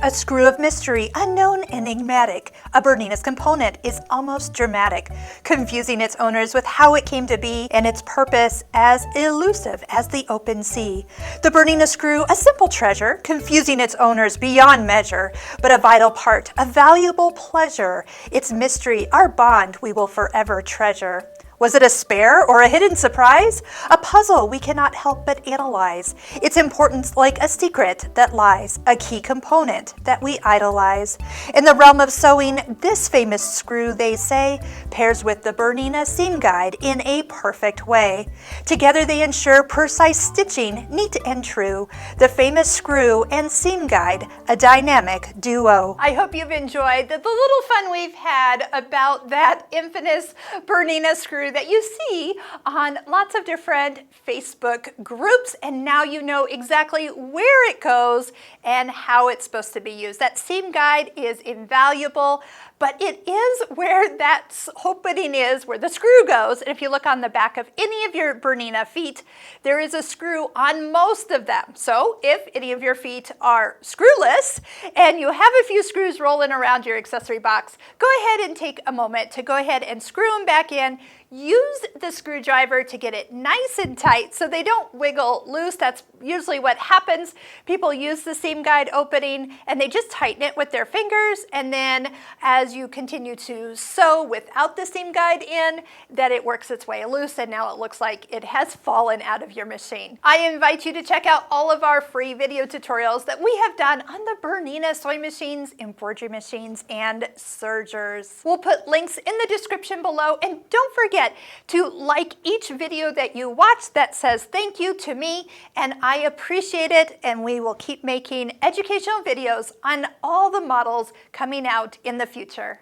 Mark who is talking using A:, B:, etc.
A: A screw of mystery, unknown, enigmatic. A Bernina's component is almost dramatic, confusing its owners with how it came to be and its purpose as elusive as the open sea. The Bernina screw, a simple treasure, confusing its owners beyond measure, but a vital part, a valuable pleasure. Its mystery, our bond we will forever treasure. Was it a spare or a hidden surprise? A puzzle we cannot help but analyze. Its importance like a secret that lies, a key component that we idolize. In the realm of sewing, this famous screw, they say, pairs with the Bernina seam guide in a perfect way. Together they ensure precise stitching, neat and true. The famous screw and seam guide, a dynamic duo. I hope you've enjoyed the little fun we've had about that infamous Bernina screw that you see on lots of different Facebook groups, and now you know exactly where it goes and how it's supposed to be used. That seam guide is invaluable, but it is where that opening is, where the screw goes. And if you look on the back of any of your Bernina feet, there is a screw on most of them. So if any of your feet are screwless and you have a few screws rolling around your accessory box, go ahead and take a moment to go ahead and screw them back in. Use the screwdriver to get it nice and tight so they don't wiggle loose. That's usually what happens. People use the seam guide opening and they just tighten it with their fingers, and then as you continue to sew without the seam guide in, that it works its way loose and now it looks like it has fallen out of your machine. I invite you to check out all of our free video tutorials that we have done on the Bernina sewing machines, embroidery machines, and sergers. We'll put links in the description below, and don't forget to like each video that you watch that says thank you to me, and I appreciate it, and we will keep making educational videos on all the models coming out in the future.